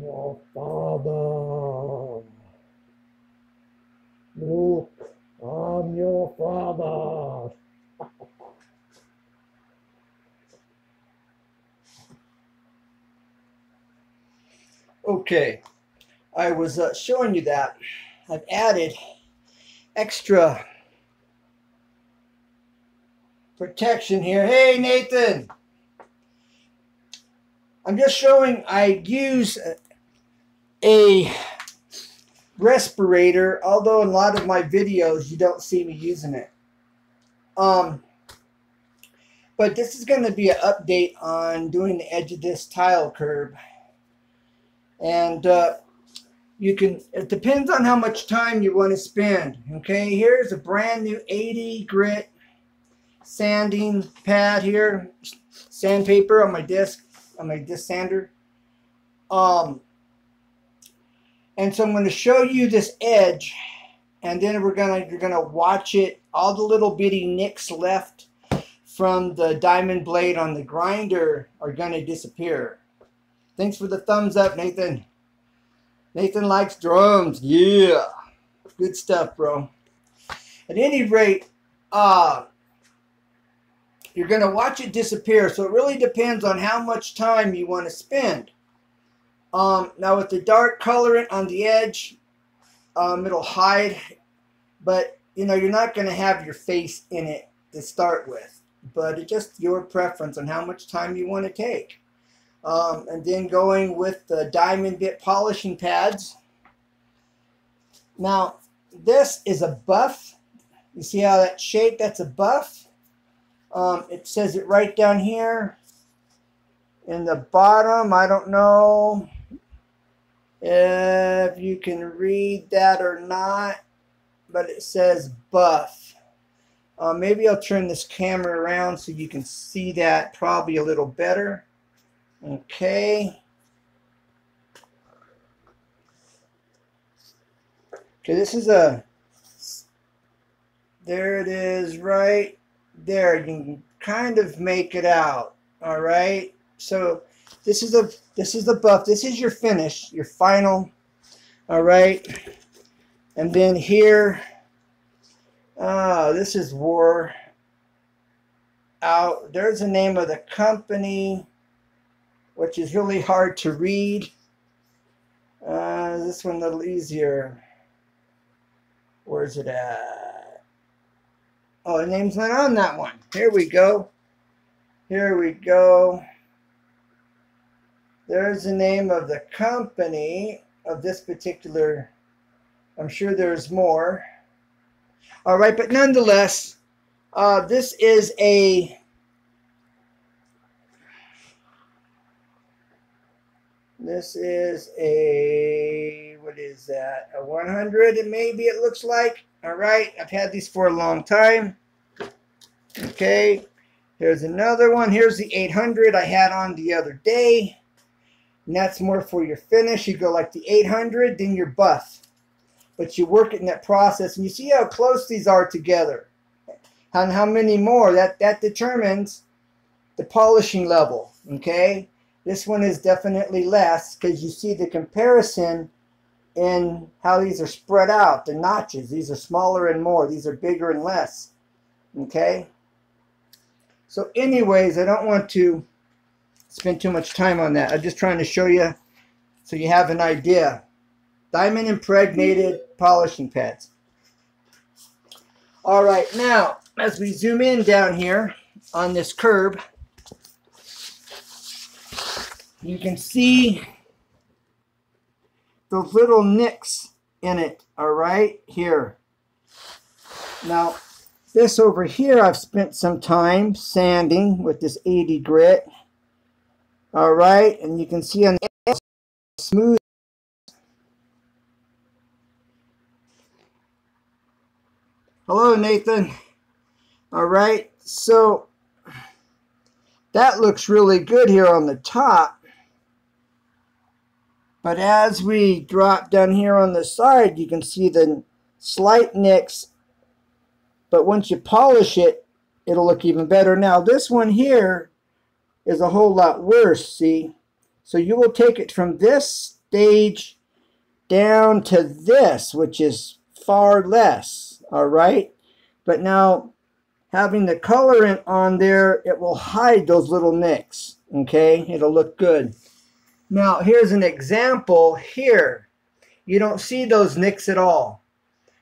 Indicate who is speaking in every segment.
Speaker 1: your father. Look, I'm your father. Okay, I was showing you that I've added extra protection here. Hey, Nathan. I'm just showing I use a respirator, although in a lot of my videos you don't see me using it. But this is going to be an update on doing the edge of this tile curb. And it depends on how much time you want to spend. Okay, here's a brand new 80 grit sanding pad here, sandpaper on my disc sander. And so I'm going to show you this edge, and then you're gonna watch it. All the little bitty nicks left from the diamond blade on the grinder are going to disappear. Thanks for the thumbs up, Nathan. Nathan likes drums. Yeah, good stuff, bro. At any rate, you're going to watch it disappear. So it really depends on how much time you want to spend. Now with the dark colorant on the edge, it'll hide, but you know, you're not going to have your face in it to start with, but it's just your preference on how much time you want to take. And then going with the diamond bit polishing pads. Now this is a buff. You see how that's shaped? That's a buff. It says it right down here in the bottom. I don't know if you can read that or not, but it says buff. Maybe I'll turn this camera around so you can see that probably a little better. Okay. Okay, this is there it is right there. You can kind of make it out. All right. So this is the buff. This is your finish, your final. All right. And then here, this is wore out. There's the name of the company, which is really hard to read. This one a little easier. Where's it at? Oh, the name's not on that one. Here we go. Here we go. There's the name of the company of this particular. I'm sure there's more. All right, but nonetheless, this is a what is that? A 100, and maybe it looks like. All right, I've had these for a long time. Okay, here's another one. Here's the 800 I had on the other day. And that's more for your finish. You go like the 800, then your buff. But you work it in that process, and you see how close these are together. And how many more. That determines the polishing level. Okay? This one is definitely less because you see the comparison in how these are spread out. The notches. These are smaller and more. These are bigger and less. Okay? So anyways, I don't want to spend too much time on that. I'm just trying to show you so you have an idea. Diamond impregnated polishing pads. All right, now as we zoom in down here on this curb, you can see the little nicks in it. All right, here. Now this over here, I've spent some time sanding with this 80 grit. All right, and you can see on the edge, smooth. Hello, Nathan. All right, so that looks really good here on the top. But as we drop down here on the side, you can see the slight nicks. But once you polish it, it'll look even better. Now, this one here is a whole lot worse, see? So you will take it from this stage down to this, which is far less, all right? But now, having the colorant on there, it will hide those little nicks, okay? It'll look good. Now, here's an example here. You don't see those nicks at all.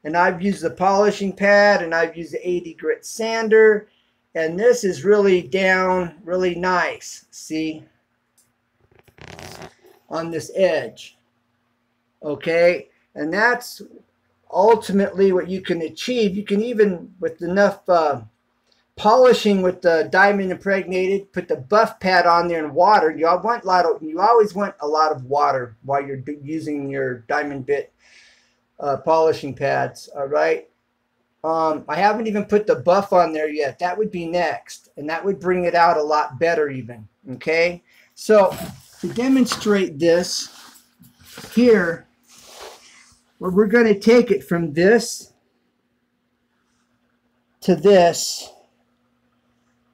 Speaker 1: And I've used the polishing pad, and I've used the 80 grit sander, and this is really down really nice, see? On this edge, okay? And that's ultimately what you can achieve. You can even, with enough polishing with the diamond impregnated, put the buff pad on there and water. You always want a lot of water while you're using your diamond bit polishing pads, all right? I haven't even put the buff on there yet. That would be next, and that would bring it out a lot better even, okay? So to demonstrate this here, well, we're going to take it from this to this,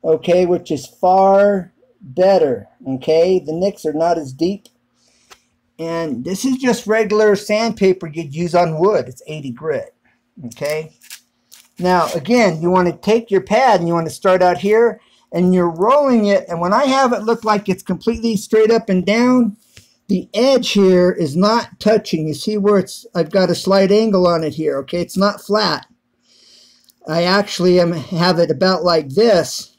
Speaker 1: okay, which is far better, okay? The nicks are not as deep. And this is just regular sandpaper you'd use on wood. It's 80 grit, okay? Now, again, you want to take your pad and you want to start out here, and you're rolling it. And when I have it look like it's completely straight up and down, the edge here is not touching. You see where I've got a slight angle on it here, okay? It's not flat. I actually have it about like this,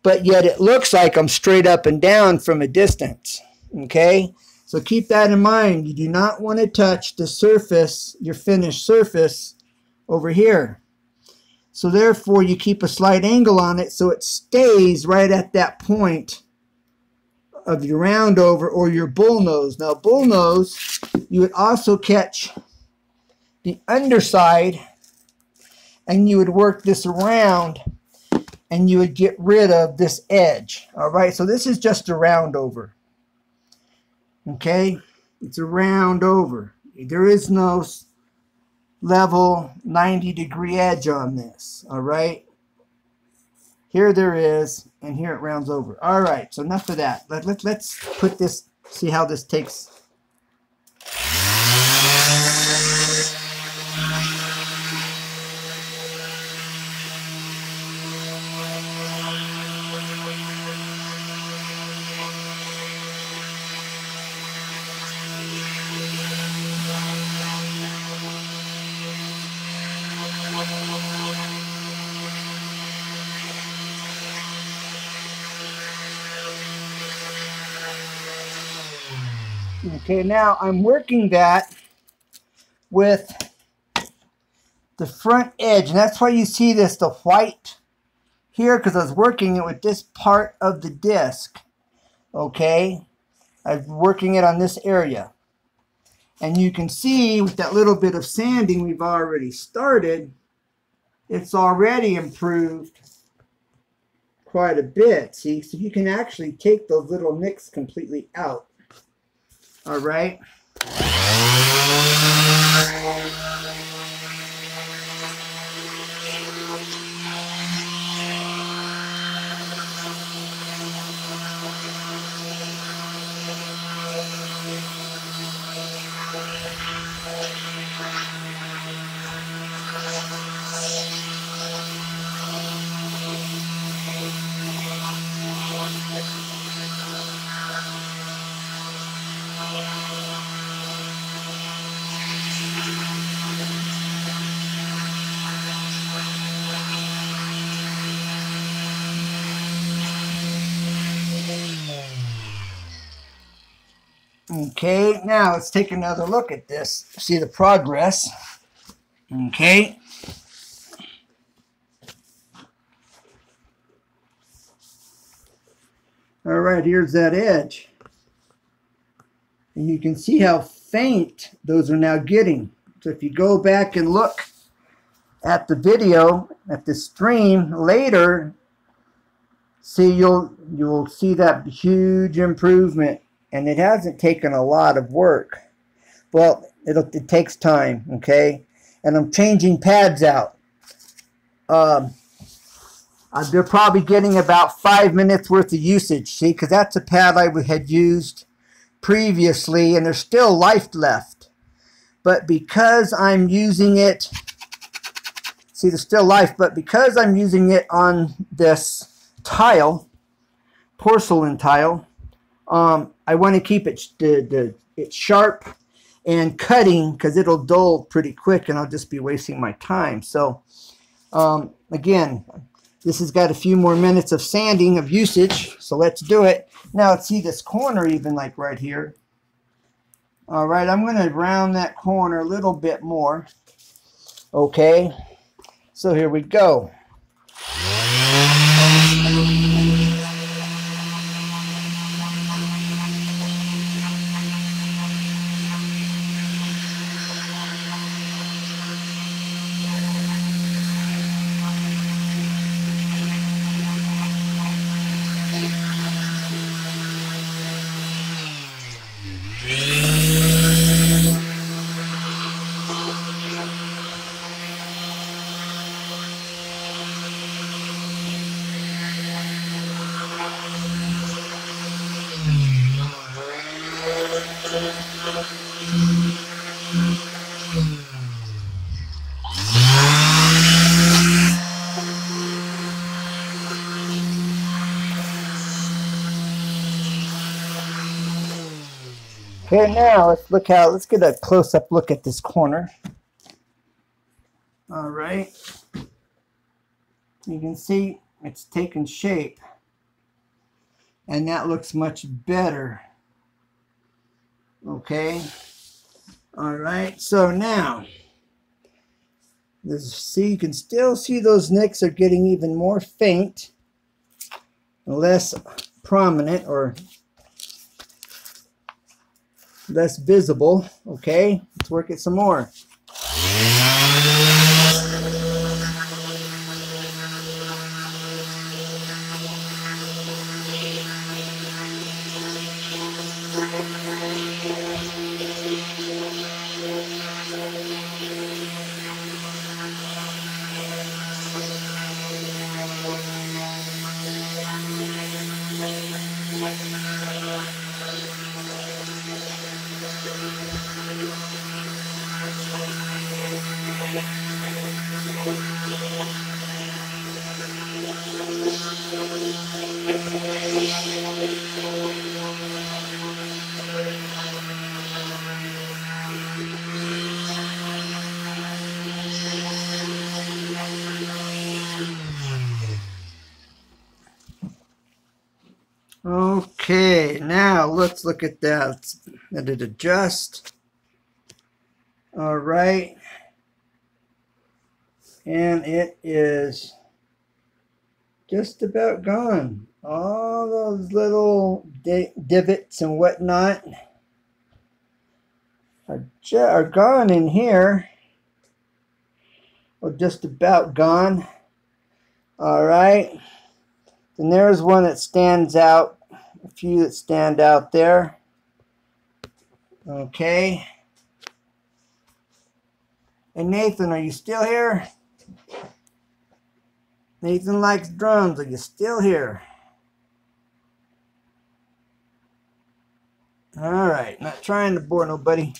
Speaker 1: but yet it looks like I'm straight up and down from a distance, okay? So keep that in mind. You do not want to touch the surface, your finished surface over here. So therefore, you keep a slight angle on it so it stays right at that point of your roundover or your bullnose. Now, bullnose, you would also catch the underside and you would work this around and you would get rid of this edge. All right, so this is just a roundover. Okay, it's a roundover. There is no level 90-degree edge on this. All right, here there is, and here it rounds over. All right, so enough of that. Let's put this, see how this takes. Okay, now I'm working that with the front edge, and that's why you see this, the white here, because I was working it with this part of the disc. Okay, I'm working it on this area. And you can see with that little bit of sanding we've already started, it's already improved quite a bit. See, so you can actually take those little nicks completely out. All right. Okay, now let's take another look at this. See the progress. Okay. All right, here's that edge. And you can see how faint those are now getting. So if you go back and look at the video, at the stream later, see you'll see that huge improvement. And it hasn't taken a lot of work. Well, it takes time, okay? And I'm changing pads out. They're probably getting about 5 minutes worth of usage, see? Because that's a pad I had used previously, and there's still life left. But because I'm using it, see, there's still life, but because I'm using it on this tile, porcelain tile, I want to keep it sharp and cutting, because it'll dull pretty quick and I'll just be wasting my time. So again, this has got a few more minutes of sanding of usage, so let's do it. Now let's see this corner, even like right here. All right, I'm going to round that corner a little bit more. Okay, so here we go. Okay, now let's get a close-up look at this corner. All right. You can see it's taken shape, and that looks much better. Okay. All right, so now, see, you can still see those nicks are getting even more faint, less prominent, or less visible. Okay, let's work it some more. Okay, now let's look at that. Let it adjust. All right. And it is just about gone. All those little divots and whatnot are gone in here. Or just about gone. All right. And there's one that stands out. A few that stand out there. Okay. And Nathan, are you still here? Nathan likes drums. Are you still here? All right. Not trying to bore nobody.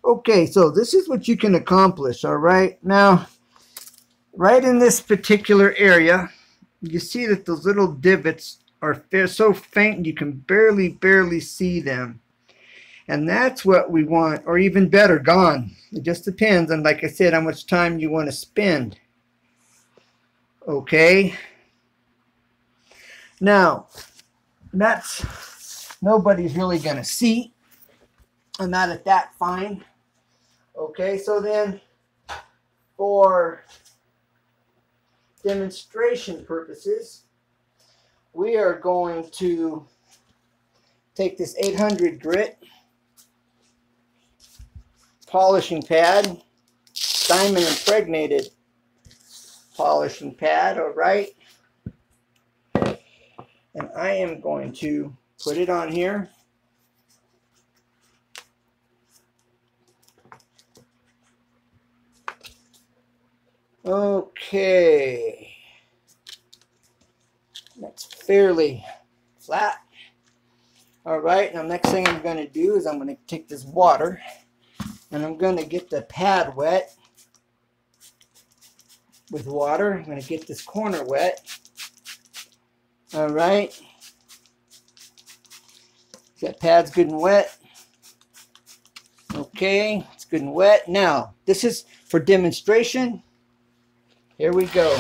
Speaker 1: Okay, so this is what you can accomplish. All right. Now, right in this particular area, you see that those little divots are so faint you can barely see them. And that's what we want, or even better, gone. It just depends on, like I said, how much time you want to spend. Okay. Now, that's nobody's really going to see. I'm not at that fine. Okay, so then for demonstration purposes, we are going to take this 800 grit polishing pad, diamond impregnated polishing pad, all right? And I am going to put it on here. Okay. That's fairly flat. All right, now next thing I'm going to do is I'm going to take this water and I'm going to get the pad wet with water. I'm going to get this corner wet. All right. That pad's good and wet. Okay, it's good and wet. Now, this is for demonstration. Here we go.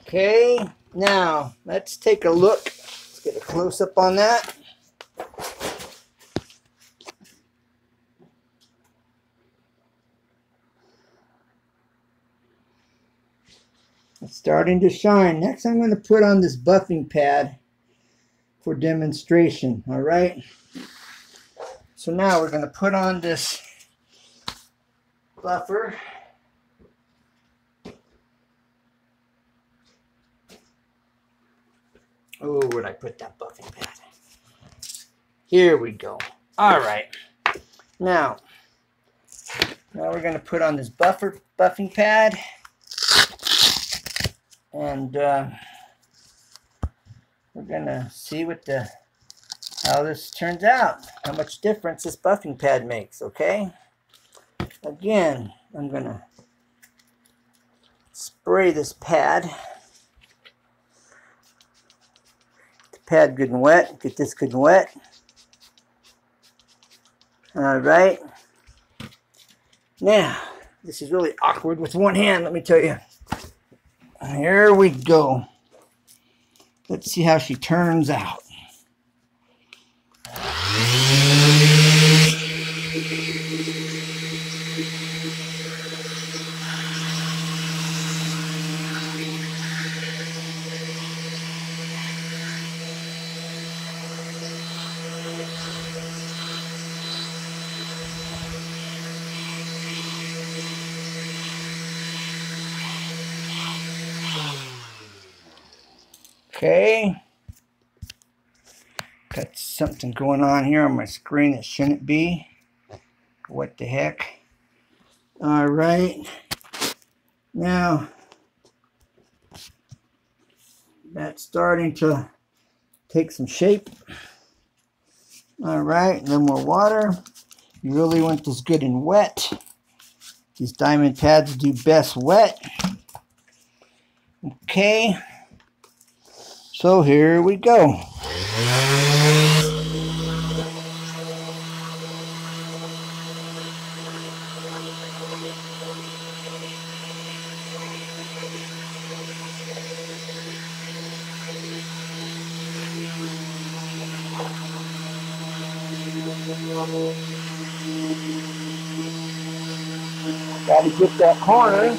Speaker 1: Okay, now let's take a look. Let's get a close-up on that. It's starting to shine. Next, I'm going to put on this buffing pad for demonstration. All right. So now we're going to put on this buffer. Oh, where'd I put that buffing pad? Here we go. All right. Now we're going to put on this buffing pad. And we're going to see how this turns out, how much difference this buffing pad makes, okay? Again, I'm going to spray this pad. The pad good and wet. Get this good and wet. All right. Now, this is really awkward with one hand, let me tell you. Here we go. Let's see how she turns out. Okay. Got something going on here on my screen that shouldn't be. What the heck? All right. Now, that's starting to take some shape. All right, a little more water. You really want this good and wet. These diamond pads do best wet. Okay. So here we go. Got to get that corner.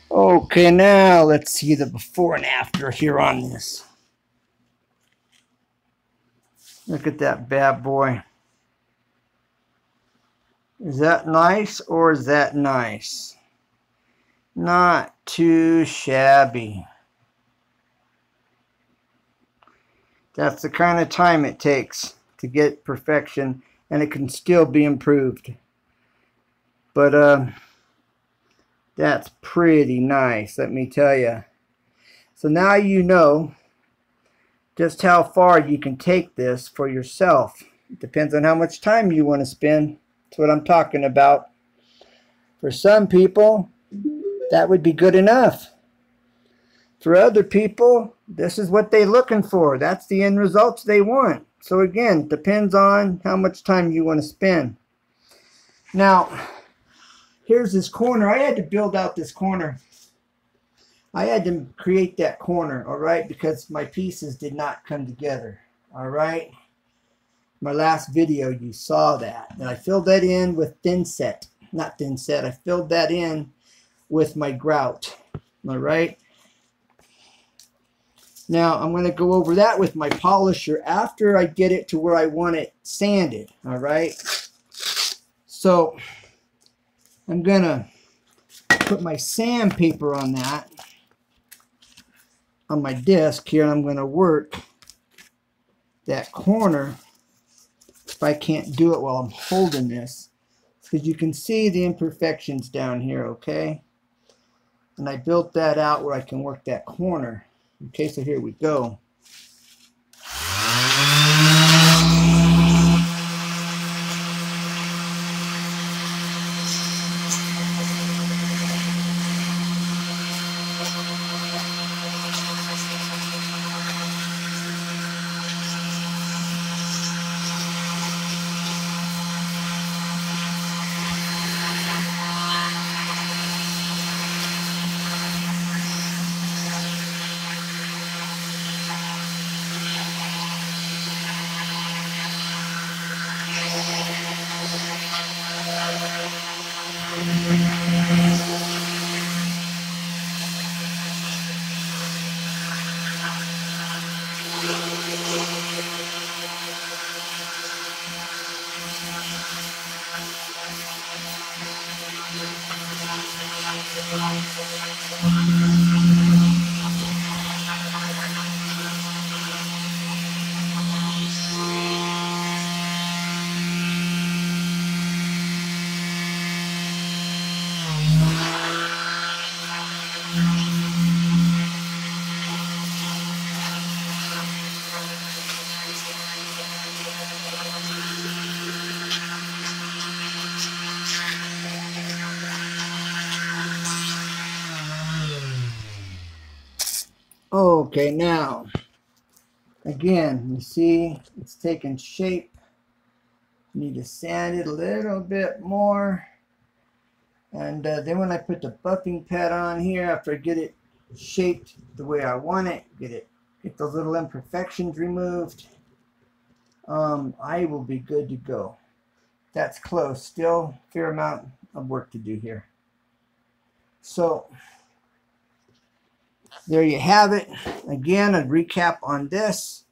Speaker 1: Okay, now let's see the before and after here on this. Look at that bad boy. Is that nice or is that nice? Not too shabby. That's the kind of time it takes to get perfection, and it can still be improved. But that's pretty nice, let me tell you. So now you know just how far you can take this for yourself. It depends on how much time you want to spend. That's what I'm talking about. For some people, that would be good enough. For other people, this is what they're looking for. That's the end results they want. So again, it depends on how much time you want to spend. Now, here's this corner. I had to build out this corner. I had to create that corner, all right, because my pieces did not come together, all right? My last video, you saw that. And I filled that in with thin set. Not thin set. I filled that in with my grout, all right? Now, I'm going to go over that with my polisher after I get it to where I want it sanded, all right? So, I'm going to put my sandpaper on that, on my disc here, and I'm going to work that corner if I can't do it while I'm holding this, because you can see the imperfections down here, okay? And I built that out where I can work that corner. Okay, so here we go. Okay, now, again, you see it's taking shape. Need to sand it a little bit more. And then when I put the buffing pad on here, after I get it shaped the way I want it, get those little imperfections removed, I will be good to go. That's close. Still a fair amount of work to do here. So there you have it. Again, a recap on this.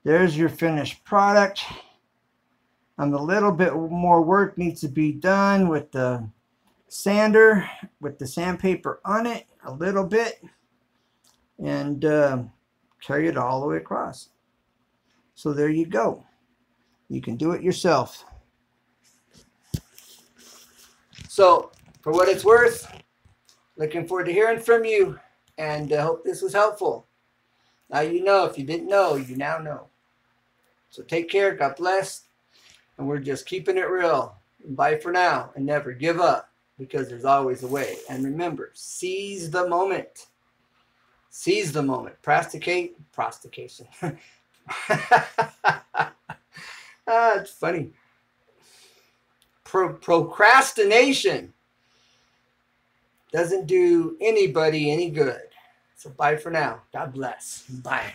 Speaker 1: There's your finished product. A little bit more work needs to be done with the sander, with the sandpaper on it, a little bit, and carry it all the way across. So there you go. You can do it yourself. So, for what it's worth, looking forward to hearing from you, and hope this was helpful. Now you know. If you didn't know, you now know. So take care. God bless. And we're just keeping it real. Bye for now, and never give up, because there's always a way. And remember, seize the moment. Seize the moment. Prostication. It's funny. Procrastination doesn't do anybody any good. So bye for now. God bless. Bye.